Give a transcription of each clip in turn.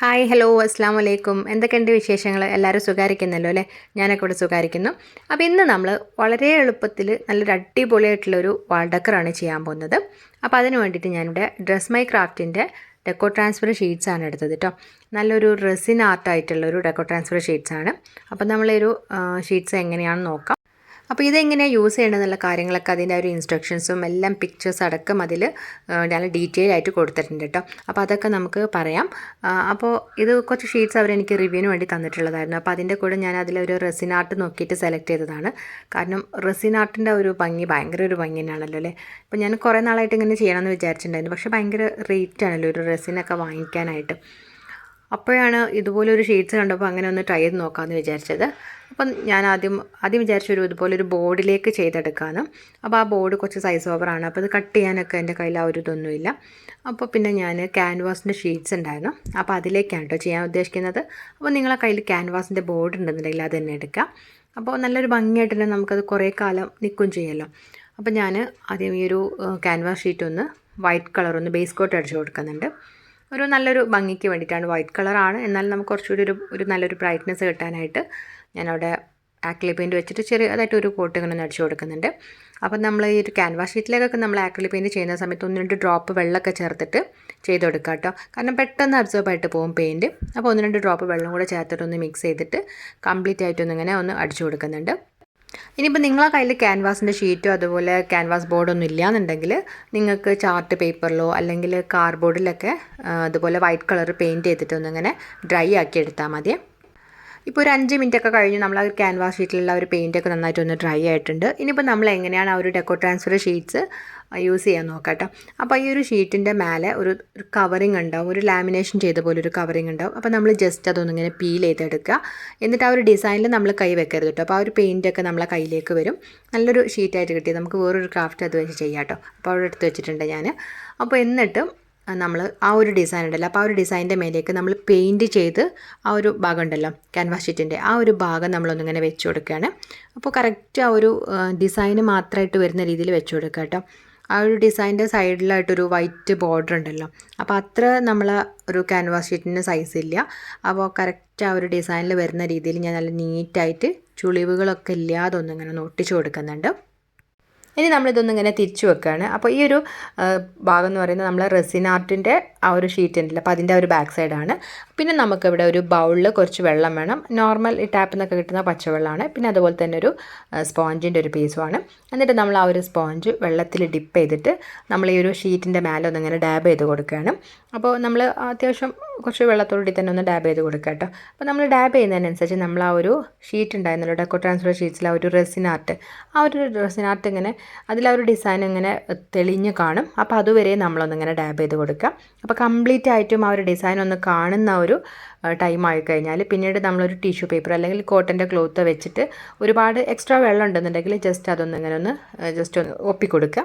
Hi hello അസ്സാം വലൈക്കും. എന്തൊക്കെയുണ്ട് വിശേഷങ്ങൾ? എല്ലാവരും സുഖാരിക്കുന്നല്ലോ അല്ലേ? ഞാനൊക്കെ ഇവിടെ സുഖാരിക്കുന്നു. അപ്പോൾ ഇന്ന് നമ്മൾ വളരെ എളുപ്പത്തിൽ നല്ലൊരു അടിപൊളിയായിട്ടുള്ളൊരു വാൾ ഡെക്കറാണ് ചെയ്യാൻ പോകുന്നത്. അപ്പോൾ അതിന് വേണ്ടിയിട്ട് ഞാനിവിടെ ഡ്രസ് മൈ ക്രാഫ്റ്റിൻ്റെ ഡെക്കോ ട്രാൻസ്ഫർ ഷീറ്റ്സ് ആണ് എടുത്തത് കേട്ടോ. നല്ലൊരു റെസിൻ ആർട്ടായിട്ടുള്ളൊരു ഡെക്കോ ട്രാൻസ്ഫർ ഷീറ്റ്സ് ആണ്. അപ്പോൾ നമ്മളൊരു ഷീറ്റ്സ് എങ്ങനെയാണെന്ന് നോക്കാം. അപ്പോൾ ഇതെങ്ങനെയാണ് യൂസ് ചെയ്യേണ്ടതെന്നുള്ള കാര്യങ്ങളൊക്കെ അതിൻ്റെ ഒരു ഇൻസ്ട്രക്ഷൻസും എല്ലാം പിക്ചേഴ്സ് അടക്കം അതിൽ ഞാൻ ഡീറ്റെയിൽ ആയിട്ട് കൊടുത്തിട്ടുണ്ട് കേട്ടോ. അപ്പോൾ അതൊക്കെ നമുക്ക് പറയാം. അപ്പോൾ ഇത് കുറച്ച് ഷീറ്റ്സ് അവരെനിക്ക് റിവ്യൂവിന് വേണ്ടി തന്നിട്ടുള്ളതായിരുന്നു. അപ്പോൾ അതിൻ്റെ കൂടെ ഞാൻ അതിലൊരു റെസിൻ ആർട്ട് നോക്കിയിട്ട് സെലക്ട് ചെയ്തതാണ്. കാരണം റെസിൻ ആർട്ടിൻ്റെ ഒരു ഭംഗി ഭയങ്കര ഒരു ഭംഗി തന്നെയാണല്ലോ അല്ലേ. അപ്പോൾ ഞാൻ കുറേ നാളായിട്ട് ഇങ്ങനെ ചെയ്യണമെന്ന് വിചാരിച്ചിട്ടുണ്ടായിരുന്നു. പക്ഷേ ഭയങ്കര റേറ്റ് ആണല്ലോ ഒരു റെസിനൊക്കെ വാങ്ങിക്കാനായിട്ട്. അപ്പോഴാണ് ഇതുപോലൊരു ഷീറ്റ്സ് കണ്ടപ്പോൾ അങ്ങനെ ഒന്ന് ട്രൈ ചെയ്ത് നോക്കാമെന്ന് വിചാരിച്ചത്. അപ്പം ഞാൻ ആദ്യം വിചാരിച്ചൊരു ഇതുപോലൊരു ബോർഡിലേക്ക് ചെയ്തെടുക്കാമെന്ന്. അപ്പോൾ ആ ബോർഡ് കുറച്ച് സൈസ് ഓവറാണ്. അപ്പോൾ അത് കട്ട് ചെയ്യാനൊക്കെ എൻ്റെ കയ്യിൽ ആ ഒരു ഇതൊന്നുമില്ല. അപ്പോൾ പിന്നെ ഞാൻ ക്യാൻവാസിൻ്റെ ഷീറ്റ്സ് ഉണ്ടായിരുന്നു. അപ്പോൾ അതിലേക്കാണ് കേട്ടോ ചെയ്യാൻ ഉദ്ദേശിക്കുന്നത്. അപ്പോൾ നിങ്ങളെ കയ്യിൽ ക്യാൻവാസിൻ്റെ ബോർഡ് ഉണ്ടെന്നുണ്ടെങ്കിൽ അത് തന്നെ എടുക്കാം. അപ്പോൾ നല്ലൊരു ഭംഗിയായിട്ട് തന്നെ നമുക്കത് കുറേ കാലം നിൽക്കും ചെയ്യുമല്ലോ. അപ്പോൾ ഞാൻ ആദ്യം ഈ ഒരു ക്യാൻവാസ് ഷീറ്റ് ഒന്ന് വൈറ്റ് കളർ ഒന്ന് ബേസ് കോട്ട് അടിച്ച് കൊടുക്കുന്നുണ്ട്. ഒരു നല്ലൊരു ഭംഗിക്ക് വേണ്ടിയിട്ടാണ്. വൈറ്റ് കളറാണ്, എന്നാൽ നമുക്ക് കുറച്ചുകൂടി ഒരു നല്ലൊരു ബ്രൈറ്റ്നെസ് കിട്ടാനായിട്ട് ഞാനവിടെ ആക്രിലിക് പെയിൻറ്റ് വെച്ചിട്ട് ചെറിയതായിട്ട് ഒരു കോട്ട് ഇങ്ങനെ അടിച്ചു കൊടുക്കുന്നുണ്ട്. അപ്പം നമ്മൾ ഈ ഒരു ക്യാൻവാസ് ഷീറ്റിലേക്കൊക്കെ നമ്മൾ ആക്രിലിക് പെയിൻറ്റ് ചെയ്യുന്ന സമയത്ത് 1-2 ഡ്രോപ്പ് വെള്ളമൊക്കെ ചേർത്തിട്ട് ചെയ്ത് കൊടുക്കുക കേട്ടോ. കാരണം പെട്ടെന്ന് അബ്സോർബ് ആയിട്ട് പോകും പെയിൻറ്റ്. അപ്പോൾ 1-2 ഡ്രോപ്പ് വെള്ളം കൂടെ ചേർത്തിട്ടൊന്ന് മിക്സ് ചെയ്തിട്ട് കംപ്ലീറ്റ് ആയിട്ടൊന്നിങ്ങനെ ഒന്ന് അടിച്ചു കൊടുക്കുന്നുണ്ട്. ഇനിയിപ്പോൾ നിങ്ങളെ കയ്യിൽ ക്യാൻവാസിൻ്റെ ഷീറ്റോ അതുപോലെ ക്യാൻവാസ് ബോർഡൊന്നും ഇല്ലയെന്നുണ്ടെങ്കിൽ നിങ്ങൾക്ക് ചാർട്ട് പേപ്പറിലോ അല്ലെങ്കിൽ കാർഡ്ബോർഡിലൊക്കെ അതുപോലെ വൈറ്റ് കളർ പെയിൻറ്റ് ചെയ്തിട്ടൊന്നിങ്ങനെ ഡ്രൈ ആക്കി എടുത്താൽ മതി. ഇപ്പോൾ ഒരു 5 മിനിറ്റൊക്കെ കഴിഞ്ഞ് നമ്മൾ ആ ഒരു ക്യാൻവാസ് ഷീറ്റിലുള്ള ഒരു പെയിൻറ്റൊക്കെ നന്നായിട്ടൊന്ന് ഡ്രൈ ആയിട്ടുണ്ട്. ഇനിയിപ്പോൾ നമ്മൾ എങ്ങനെയാണ് ആ ഒരു ഡെക്കോ ട്രാൻസ്ഫർ ഷീറ്റ്സ് യൂസ് ചെയ്യാൻ നോക്കാം കേട്ടോ. അപ്പോൾ ഈ ഒരു ഷീറ്റിൻ്റെ മേലെ ഒരു കവറിങ് ഉണ്ടാവും, ഒരു ലാമിനേഷൻ ചെയ്ത പോലെ ഒരു കവറിങ് ഉണ്ടാവും. അപ്പോൾ നമ്മൾ ജസ്റ്റ് അതൊന്നിങ്ങനെ പീൽ ചെയ്തെടുക്കുക. എന്നിട്ട് ആ ഒരു ഡിസൈനിൽ നമ്മൾ കൈ വെക്കരുത് കേട്ടോ. അപ്പോൾ ആ ഒരു പെയിൻറ്റൊക്കെ നമ്മളെ കയ്യിലേക്ക് വരും. നല്ലൊരു ഷീറ്റായിട്ട് കിട്ടി. നമുക്ക് വേറൊരു ക്രാഫ്റ്റ് അത് വെച്ച് ചെയ്യാം കേട്ടോ. അപ്പോൾ അവിടെ എടുത്ത് വെച്ചിട്ടുണ്ട് ഞാൻ. അപ്പോൾ എന്നിട്ട് നമ്മൾ ആ ഒരു ഡിസൈൻ ഉണ്ടല്ലോ, അപ്പോൾ ആ ഒരു ഡിസൈനിൻ്റെ മേലേക്ക് നമ്മൾ പെയിൻറ്റ് ചെയ്ത് ആ ഒരു ഭാഗം ഉണ്ടല്ലോ ക്യാൻവാസ് ഷീറ്റിൻ്റെ ആ ഒരു ഭാഗം നമ്മളൊന്നിങ്ങനെ വെച്ച് കൊടുക്കുകയാണ്. അപ്പോൾ കറക്റ്റ് ആ ഒരു ഡിസൈന് മാത്രമായിട്ട് വരുന്ന രീതിയിൽ വെച്ച് കൊടുക്കുക കേട്ടോ. ആ ഒരു ഡിസൈൻ്റെ സൈഡിലായിട്ടൊരു വൈറ്റ് ബോർഡർ ഉണ്ടല്ലോ, അപ്പോൾ അത്ര നമ്മൾ ഒരു ക്യാൻവാസ് ഷീറ്റിൻ്റെ സൈസ് ഇല്ല. അപ്പോൾ കറക്റ്റ് ആ ഒരു ഡിസൈനിൽ വരുന്ന രീതിയിൽ ഞാൻ നല്ല നീറ്റായിട്ട് ചുളിവുകളൊക്കെ ഇല്ലാതെ ഒന്നിങ്ങനെ ഒട്ടിച്ച് കൊടുക്കുന്നുണ്ട്. ഇനി നമ്മളിതൊന്നിങ്ങനെ തിരിച്ചു വെക്കുകയാണ്. അപ്പോൾ ഈ ഒരു ഭാഗം എന്ന് പറയുന്നത് നമ്മളെ റെസിൻ ആർട്ടിൻ്റെ ആ ഒരു ഷീറ്റ് ഉണ്ടല്ലോ, അപ്പോൾ അതിൻ്റെ ഒരു ബാക്ക് സൈഡാണ്. പിന്നെ നമുക്കിവിടെ ഒരു ബൗളിൽ കുറച്ച് വെള്ളം വേണം. നോർമൽ ഈ ടാപ്പിൽ നിന്നൊക്കെ കിട്ടുന്ന പച്ചവെള്ളമാണ്. പിന്നെ അതുപോലെ തന്നെ ഒരു സ്പോഞ്ചിൻ്റെ ഒരു പീസുമാണ്. എന്നിട്ട് നമ്മൾ ആ ഒരു സ്പോഞ്ച് വെള്ളത്തിൽ ഡിപ്പ് ചെയ്തിട്ട് നമ്മൾ ഈ ഒരു ഷീറ്റിൻ്റെ മേലെ ഒന്നിങ്ങനെ ഡാബ് ചെയ്ത് കൊടുക്കുകയാണ്. അപ്പോൾ നമ്മൾ അത്യാവശ്യം കുറച്ച് വെള്ളത്തോടുകൂടി തന്നെ ഒന്ന് ഡാബ് ചെയ്ത് കൊടുക്കുക കേട്ടോ. അപ്പോൾ നമ്മൾ ഡാബ് ചെയ്യുന്നതിനനുസരിച്ച് നമ്മൾ ആ ഒരു ഷീറ്റ് ഉണ്ടായിരുന്നല്ലോ ഡെക്കോ ട്രാൻസ്ഫർ ഷീറ്റ്സിൽ ആ ഒരു റെസിൻ ആർട്ട് ഇങ്ങനെ അതിൽ ആ ഒരു ഡിസൈൻ ഇങ്ങനെ തെളിഞ്ഞ് കാണും. അപ്പോൾ അതുവരെ നമ്മളൊന്നിങ്ങനെ ഡാബ് ചെയ്ത് കൊടുക്കുക. അപ്പോൾ കംപ്ലീറ്റ് ആയിട്ടും ആ ഒരു ഡിസൈൻ ഒന്ന് കാണുന്ന ഒരു ടൈം ആയിക്കഴിഞ്ഞാൽ പിന്നീട് നമ്മളൊരു ടിഷ്യൂ പേപ്പർ അല്ലെങ്കിൽ കോട്ടൻ്റെ ക്ലോത്ത് വെച്ചിട്ട് ഒരുപാട് എക്സ്ട്രാ വെള്ളം ഉണ്ടെന്നുണ്ടെങ്കിൽ ജസ്റ്റ് അതൊന്നിങ്ങനെ ഒന്ന് ജസ്റ്റ് ഒന്ന് ഒപ്പിക്കൊടുക്കുക.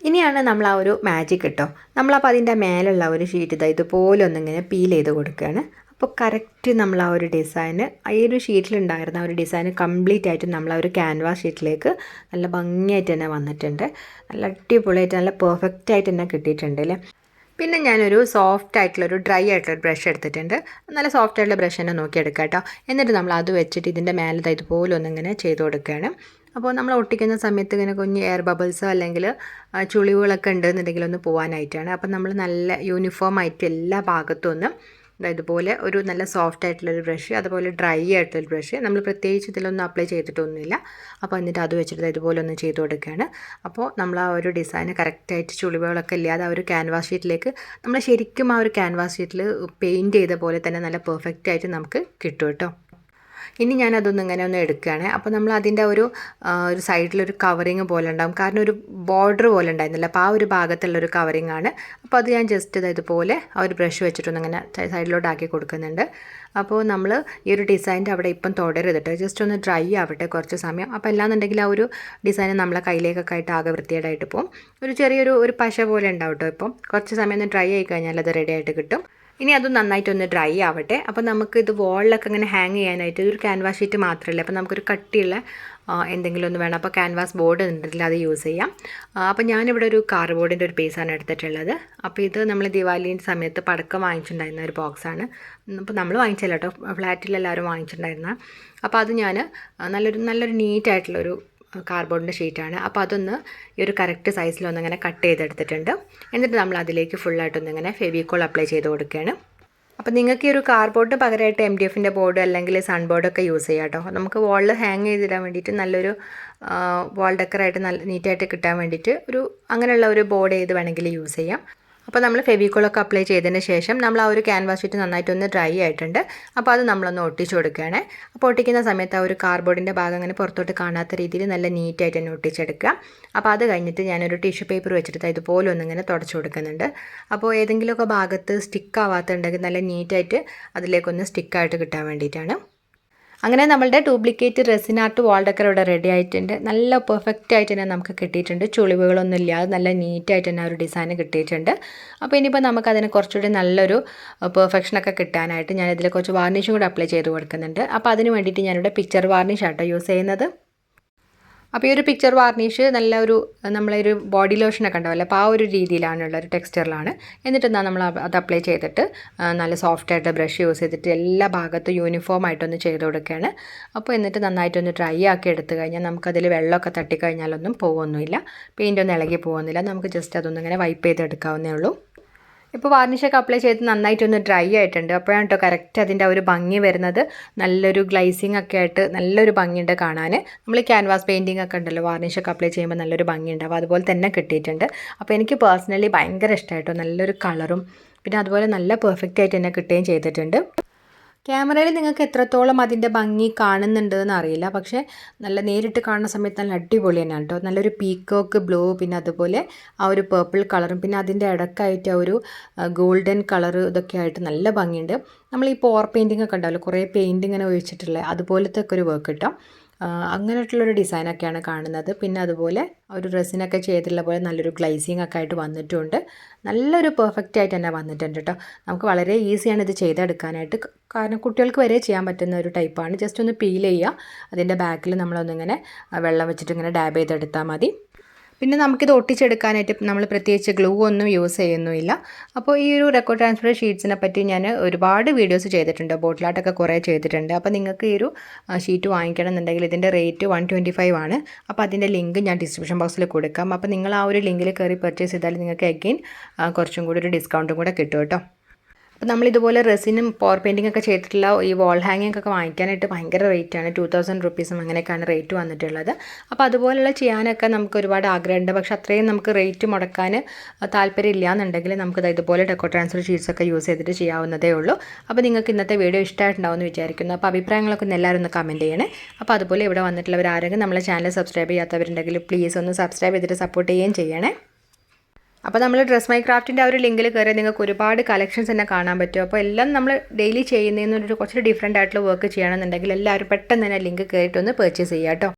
ഇനിയാണ് നമ്മൾ ആ ഒരു മാജിക് കേട്ടോ. നമ്മളപ്പോൾ അതിൻ്റെ മേലുള്ള ഒരു ഷീറ്റ് ഇതുപോലെ ഒന്നിങ്ങനെ പീൽ ചെയ്ത് കൊടുക്കുകയാണ്. അപ്പോൾ കറക്റ്റ് നമ്മൾ ആ ഒരു ഡിസൈന് ഈ ഒരു ഷീറ്റിലുണ്ടായിരുന്ന ആ ഒരു ഡിസൈന് കംപ്ലീറ്റ് ആയിട്ട് നമ്മൾ ആ ഒരു ക്യാൻവാസ് ഷീറ്റിലേക്ക് നല്ല ഭംഗിയായിട്ട് തന്നെ വന്നിട്ടുണ്ട്. നല്ല അടിപൊളിയായിട്ട് നല്ല പെർഫെക്റ്റ് ആയിട്ട് തന്നെ കിട്ടിയിട്ടുണ്ട് അല്ലേ. പിന്നെ ഞാനൊരു സോഫ്റ്റ് ആയിട്ടുള്ളൊരു ഡ്രൈ ആയിട്ടുള്ള ബ്രഷ് എടുത്തിട്ടുണ്ട്. നല്ല സോഫ്റ്റ് ആയിട്ടുള്ള ബ്രഷ് തന്നെ നോക്കിയെടുക്കുക കേട്ടോ. എന്നിട്ട് നമ്മൾ അത് വെച്ചിട്ട് ഇതിൻ്റെ മേലെ ഇതുപോലെ ഒന്നിങ്ങനെ ചെയ്ത് കൊടുക്കുകയാണ്. അപ്പോൾ നമ്മൾ ഒട്ടിക്കുന്ന സമയത്ത് ഇങ്ങനെ കുഞ്ഞ് എയർ ബബിൾസോ അല്ലെങ്കിൽ ചുളിവുകളൊക്കെ ഉണ്ടെന്നുണ്ടെങ്കിൽ ഒന്ന് പോകാനായിട്ടാണ്. അപ്പോൾ നമ്മൾ നല്ല യൂണിഫോം ആയിട്ട് എല്ലാ ഭാഗത്തും ഒന്ന് ഇതുപോലെ ഒരു നല്ല സോഫ്റ്റ് ആയിട്ടുള്ളൊരു ബ്രഷ്, അതുപോലെ ഡ്രൈ ആയിട്ടുള്ളൊരു ബ്രഷ്, നമ്മൾ പ്രത്യേകിച്ച് ഇതിലൊന്നും അപ്ലൈ ചെയ്തിട്ടൊന്നുമില്ല. അപ്പോൾ എന്നിട്ട് അത് വെച്ചിട്ട് ഇതുപോലെ ഒന്ന് ചെയ്ത് കൊടുക്കുകയാണ്. അപ്പോൾ നമ്മൾ ആ ഒരു ഡിസൈന് കറക്റ്റായിട്ട് ചുളിവുകളൊക്കെ ഇല്ലാതെ ആ ഒരു ക്യാൻവാസ് ഷീറ്റിലേക്ക് നമ്മൾ ശരിക്കും ആ ഒരു ക്യാൻവാസ് ഷീറ്റിൽ പെയിൻറ്റ് ചെയ്ത പോലെ തന്നെ നല്ല പെർഫെക്റ്റ് ആയിട്ട് നമുക്ക് കിട്ടും കേട്ടോ. ഇനി ഞാനതൊന്നും ഇങ്ങനെ ഒന്ന് എടുക്കുകയാണ്. അപ്പോൾ നമ്മൾ അതിൻ്റെ ഒരു സൈഡിലൊരു കവറിങ് പോലെ ഉണ്ടാകും. കാരണം ഒരു ബോർഡർ പോലെ ഉണ്ടായിരുന്നില്ല, അപ്പോൾ ആ ഒരു ഭാഗത്തുള്ളൊരു കവറിങ് ആണ്. അപ്പോൾ അത് ഞാൻ ജസ്റ്റ് ഇതുപോലെ ആ ഒരു ബ്രഷ് വെച്ചിട്ടൊന്നിങ്ങനെ സൈഡിലോട്ടാക്കി കൊടുക്കുന്നുണ്ട്. അപ്പോൾ നമ്മൾ ഈ ഒരു ഡിസൈൻ്റെ അവിടെ ഇപ്പം തുടരുത്, ജസ്റ്റ് ഒന്ന് ഡ്രൈ ആവട്ടെ കുറച്ച് സമയം. അപ്പോൾ അല്ലാന്നുണ്ടെങ്കിൽ ആ ഒരു ഡിസൈൻ നമ്മളെ കയ്യിലേക്കൊക്കെ ആയിട്ട് ആകെ വൃത്തികേടായിട്ട് പോകും. ഒരു ചെറിയൊരു പശ പോലെ ഉണ്ടാവും കേട്ടോ. ഇപ്പം കുറച്ച് സമയം ഒന്ന് ഡ്രൈ ആയി കഴിഞ്ഞാൽ അത് റെഡി ആയിട്ട് കിട്ടും. ഇനി അത് നന്നായിട്ടൊന്ന് ഡ്രൈ ആവട്ടെ. അപ്പോൾ നമുക്കിത് വോളിലൊക്കെ ഇങ്ങനെ ഹാങ് ചെയ്യാനായിട്ട് ഇതൊരു ക്യാൻവാസ് ഷീറ്റ് മാത്രമല്ല, അപ്പോൾ നമുക്കൊരു കട്ടിയുള്ള എന്തെങ്കിലും ഒന്ന് വേണം. അപ്പോൾ ക്യാൻവാസ് ബോർഡ് ഉണ്ടെങ്കിൽ അത് യൂസ് ചെയ്യാം. അപ്പോൾ ഞാനിവിടെ ഒരു കാർഡ്ബോർഡിൻ്റെ ഒരു പീസാണ് എടുത്തിട്ടുള്ളത്. അപ്പോൾ ഇത് നമ്മൾ ദിവാലിൻ്റെ സമയത്ത് പടക്കം വാങ്ങിച്ചിട്ടുണ്ടായിരുന്ന ഒരു ബോക്സാണ്. അപ്പോൾ നമ്മൾ വാങ്ങിച്ചല്ല കേട്ടോ, ഫ്ലാറ്റിലെല്ലാവരും വാങ്ങിച്ചിട്ടുണ്ടായിരുന്ന. അപ്പോൾ അത് ഞാൻ നല്ലൊരു നീറ്റായിട്ടുള്ളൊരു കാർഡ്ബോർഡിൻ്റെ ഷീറ്റാണ്. അപ്പോൾ അതൊന്ന് ഈ ഒരു കറക്റ്റ് സൈസിലൊന്നിങ്ങനെ കട്ട് ചെയ്തെടുത്തിട്ടുണ്ട്. എന്നിട്ട് നമ്മൾ അതിലേക്ക് ഫുള്ളായിട്ടൊന്നിങ്ങനെ ഫെവിക്കോൾ അപ്ലൈ ചെയ്ത് കൊടുക്കുകയാണ്. അപ്പോൾ നിങ്ങൾക്ക് ഈ ഒരു കാർഡ്ബോർഡ് പകരമായിട്ട് MDFൻ്റെ ബോർഡ് അല്ലെങ്കിൽ സൺ ബോർഡൊക്കെ യൂസ് ചെയ്യാം കേട്ടോ. നമുക്ക് വാളിൽ ഹാങ് ചെയ്തിടാൻ വേണ്ടിയിട്ട് നല്ലൊരു വാൾ ഡെക്കറായിട്ട് നല്ല നീറ്റായിട്ട് കിട്ടാൻ വേണ്ടിയിട്ട് അങ്ങനെയുള്ള ഒരു ബോർഡ് ഏത് വേണമെങ്കിലും യൂസ് ചെയ്യാം. അപ്പോൾ നമ്മൾ ഫെവിക്കോളൊക്കെ അപ്ലൈ ചെയ്തതിന് ശേഷം നമ്മൾ ആ ഒരു ക്യാൻവാസ് ഷീറ്റ് നന്നായിട്ടൊന്ന് ഡ്രൈ ആയിട്ടുണ്ട്. അപ്പോൾ അത് നമ്മളൊന്ന് ഒട്ടിച്ച് കൊടുക്കുകയാണ്. അപ്പോൾ ഒട്ടിക്കുന്ന സമയത്ത് ആ ഒരു കാർഡ്ബോർഡിൻ്റെ ഭാഗം അങ്ങനെ പുറത്തോട്ട് കാണാത്ത രീതിയിൽ നല്ല നീറ്റായിട്ട് തന്നെ ഒട്ടിച്ചെടുക്കുക. അപ്പോൾ അത് കഴിഞ്ഞിട്ട് ഞാനൊരു ടിഷ്യൂ പേപ്പർ വെച്ചിട്ട് ഇതുപോലെ ഒന്നിങ്ങനെ തുടച്ച് കൊടുക്കുന്നുണ്ട്. അപ്പോൾ ഏതെങ്കിലുമൊക്കെ ഭാഗത്ത് സ്റ്റിക്കാവാത്തുണ്ടെങ്കിൽ നല്ല നീറ്റായിട്ട് അതിലേക്കൊന്ന് സ്റ്റിക്കായിട്ട് കിട്ടാൻ വേണ്ടിയിട്ടാണ്. അങ്ങനെ നമ്മളുടെ ഡ്യൂപ്ലിക്കേറ്റ് റെസിൻ ആർട്ട് വാൾ ഡെക്കർ ഇവിടെ റെഡി ആയിട്ടുണ്ട്. നല്ല പെർഫെക്റ്റ് ആയിട്ട് തന്നെ നമുക്ക് കിട്ടിയിട്ടുണ്ട്. ചുളിവുകളൊന്നും ഇല്ലാതെ നല്ല നീറ്റായിട്ട് തന്നെ ഒരു ഡിസൈൻ കിട്ടിയിട്ടുണ്ട്. അപ്പോൾ ഇനിയിപ്പോൾ നമുക്കതിന് കുറച്ചുകൂടി നല്ലൊരു പെർഫെക്ഷനൊക്കെ കിട്ടാനായിട്ട് ഞാനിതിൽ കുറച്ച് വാർണിഷും കൂടി അപ്ലൈ ചെയ്ത് കൊടുക്കുന്നുണ്ട്. അപ്പോൾ അതിന് വേണ്ടിയിട്ട് ഞാനിവിടെ പിക്ചർ വാർണിഷാട്ടോ യൂസ് ചെയ്യുന്നത്. അപ്പോൾ ഈ ഒരു പിക്ചർ വാർണിഷ് നമ്മളൊരു ബോഡി ലോഷനൊക്കെ ഉണ്ടാവില്ല, അപ്പോൾ ആ ഒരു രീതിയിലാണുള്ള ഒരു ടെക്സ്ചറിലാണ്. എന്നിട്ട് നമ്മൾ അത് അപ്ലൈ ചെയ്തിട്ട് നല്ല സോഫ്റ്റായിട്ട് ബ്രഷ് യൂസ് ചെയ്തിട്ട് എല്ലാ ഭാഗത്തും യൂണിഫോം ആയിട്ടൊന്ന് ചെയ്ത് കൊടുക്കുകയാണ്. അപ്പോൾ എന്നിട്ട് നന്നായിട്ടൊന്ന് ഡ്രൈ ആക്കി എടുത്തു കഴിഞ്ഞാൽ നമുക്കതിൽ വെള്ളമൊക്കെ തട്ടിക്കഴിഞ്ഞാലൊന്നും പോകുന്നില്ല, പെയിൻ്റൊന്നും ഇളകി പോകുന്നില്ല. നമുക്ക് ജസ്റ്റ് അതൊന്നിങ്ങനെ വൈപ്പ് ചെയ്തെടുക്കാവുന്നേ ഉള്ളൂ. ഇപ്പോൾ വാർണിഷൊക്കെ അപ്ലൈ ചെയ്ത് നന്നായിട്ടൊന്ന് ഡ്രൈ ആയിട്ടുണ്ട്. അപ്പോഴാണ് കേട്ടോ കറക്റ്റ് അതിൻ്റെ ഒരു ഭംഗി വരുന്നത്. നല്ലൊരു ഗ്ലൈസിങ് ഒക്കെ ആയിട്ട് നല്ലൊരു ഭംഗിയുണ്ട് കാണാൻ. നമ്മൾ ക്യാൻവാസ് പെയിൻറ്റിംഗ് ഒക്കെ ഉണ്ടല്ലോ, വാർണിഷൊക്കെ അപ്ലൈ ചെയ്യുമ്പോൾ നല്ലൊരു ഭംഗിയുണ്ട്. അപ്പോൾ അതുപോലെ തന്നെ കിട്ടിയിട്ടുണ്ട്. അപ്പോൾ എനിക്ക് പേഴ്സണലി ഭയങ്കര ഇഷ്ടമായിട്ടോ, നല്ലൊരു കളറും പിന്നെ അതുപോലെ നല്ല പെർഫെക്റ്റ് ആയിട്ട് തന്നെ കിട്ടുകയും ചെയ്തിട്ടുണ്ട്. ക്യാമറയിൽ നിങ്ങൾക്ക് എത്രത്തോളം അതിൻ്റെ ഭംഗി കാണുന്നുണ്ടെന്ന് അറിയില്ല, പക്ഷേ നല്ല നേരിട്ട് കാണുന്ന സമയത്ത് നല്ല അടിപൊളി തന്നെയാണ് കേട്ടോ. നല്ലൊരു പീക്കോക്ക് ബ്ലൂ, പിന്നെ അതുപോലെ ആ ഒരു പേർപ്പിൾ കളറും പിന്നെ അതിൻ്റെ ഇടക്കായിട്ട് ആ ഒരു ഗോൾഡൻ കളറ് ഇതൊക്കെ ആയിട്ട് നല്ല ഭംഗിയുണ്ട്. നമ്മൾ ഈ പോർ പെയിൻറ്റിംഗ് ഒക്കെ ഉണ്ടാവില്ല, കുറേ പെയിൻറ്റ് ഇങ്ങനെ ഒഴിച്ചിട്ടുള്ള അതുപോലത്തെ ഒക്കെ ഒരു വർക്ക് കിട്ടും. അങ്ങനെയായിട്ടുള്ളൊരു ഡിസൈനൊക്കെയാണ് കാണുന്നത്. പിന്നെ അതുപോലെ ഒരു റെസിനൊക്കെ ചെയ്തിട്ടുള്ള പോലെ നല്ലൊരു ഗ്ലൈസിങ് ഒക്കെ ആയിട്ട് വന്നിട്ടുണ്ട്. നല്ലൊരു പെർഫെക്റ്റ് ആയിട്ട് തന്നെ വന്നിട്ടുണ്ട് കേട്ടോ. നമുക്ക് വളരെ ഈസിയാണ് ഇത് ചെയ്തെടുക്കാനായിട്ട്, കാരണം കുട്ടികൾക്ക് വരെ ചെയ്യാൻ പറ്റുന്ന ഒരു ടൈപ്പാണ്. ജസ്റ്റ് ഒന്ന് പീൽ ചെയ്യുക, അതിൻ്റെ ബാക്കിൽ നമ്മളൊന്നിങ്ങനെ വെള്ളം വെച്ചിട്ട് ഇങ്ങനെ ഡാബ് ചെയ്തെടുത്താൽ മതി. പിന്നെ നമുക്കിത് ഒട്ടിച്ചെടുക്കാനായിട്ട് നമ്മൾ പ്രത്യേകിച്ച് ഗ്ലൂ ഒന്നും യൂസ് ചെയ്യുന്നുമില്ല. അപ്പോൾ ഈ ഒരു ഡെക്കോ ട്രാൻസ്ഫർ ഷീറ്റ്സിനെ പറ്റി ഞാൻ ഒരുപാട് വീഡിയോസ് ചെയ്തിട്ടുണ്ട്, ബോട്ടിലാട്ടൊക്കെ കുറേ ചെയ്തിട്ടുണ്ട്. അപ്പോൾ നിങ്ങൾക്ക് ഈ ഒരു ഷീറ്റ് വാങ്ങിക്കണം എന്നുണ്ടെങ്കിൽ ഇതിൻ്റെ റേറ്റ് 125 ആണ്. അപ്പോൾ അതിൻ്റെ ലിങ്ക് ഞാൻ ഡിസ്ക്രിപ്ഷൻ ബോക്സിൽ കൊടുക്കാം. അപ്പോൾ നിങ്ങൾ ആ ഒരു ലിങ്കിൽ കയറി പർച്ചേസ് ചെയ്താൽ നിങ്ങൾക്ക് അഗെയിൻ കുറച്ചും കൂടി ഒരു ഡിസ്കൗണ്ടും കൂടെ കിട്ടും കേട്ടോ. അപ്പോൾ നമ്മളിതുപോലെ റെസിനും പവർ പെയിൻറ്റിംഗ് ഒക്കെ ചെയ്തിട്ടുള്ള ഈ വാൾ ഹാങ്ങിങ് ഒക്കെ വാങ്ങിക്കാനായിട്ട് ഭയങ്കര റേറ്റാണ്, 2000 റുപ്പീസും അങ്ങനെയൊക്കെയാണ് റേറ്റ് വന്നിട്ടുള്ളത്. അപ്പോൾ അതുപോലെയുള്ള ചെയ്യാനൊക്കെ നമുക്ക് ഒരുപാട് ആഗ്രഹമുണ്ട്, പക്ഷെ അത്രയും നമുക്ക് റേറ്റ് മുടക്കാൻ താല്പര്യം ഇല്ല എന്നുണ്ടെങ്കിൽ നമുക്ക് ഇതുപോലെ ഡെക്കോ ട്രാൻസ്ഫർ ഷീറ്റ്സൊക്കെ യൂസ് ചെയ്തിട്ട് ചെയ്യാവുന്നതേ ഉള്ളൂ. അപ്പോൾ നിങ്ങൾക്ക് ഇന്നത്തെ വീഡിയോ ഇഷ്ടമായിട്ടുണ്ടാവുമെന്ന് വിചാരിക്കുന്നു. അപ്പോൾ അഭിപ്രായങ്ങളൊക്കെ ഒന്ന് എല്ലാവരും ഒന്ന് കമൻറ്റ് ചെയ്യണേ. അപ്പോൾ അതുപോലെ ഇവിടെ വന്നിട്ടുള്ളവർ ആരെങ്കിലും നമ്മളെ ചാനൽ സബ്സ്ക്രൈബ് ചെയ്യാത്തവരുണ്ടെങ്കിൽ പ്ലീസ് ഒന്ന് സബ്സ്ക്രൈബ് ചെയ്തിട്ട് സപ്പോർട്ട് ചെയ്യുകയും ചെയ്യണേ. അപ്പോൾ നമ്മൾ ഡ്രസ് മൈ ക്രാഫ്റ്റിൻ്റെ ആ ഒരു ലിങ്കിൽ കയറി നിങ്ങൾക്ക് ഒരുപാട് കളക്ഷൻസ് തന്നെ കാണാൻ പറ്റും. അപ്പോൾ എല്ലാം നമ്മൾ ഡെയിലി ചെയ്യുന്നതിനൊരു കുറച്ച് ഡിഫറെൻ്റ് ആയിട്ടുള്ള വർക്ക് ചെയ്യണമെന്നുണ്ടെങ്കിൽ എല്ലാവരും പെട്ടെന്ന് തന്നെ ലിങ്ക് കയറിയിട്ടൊന്ന് പർച്ചേസ് ചെയ്യാം കേട്ടോ.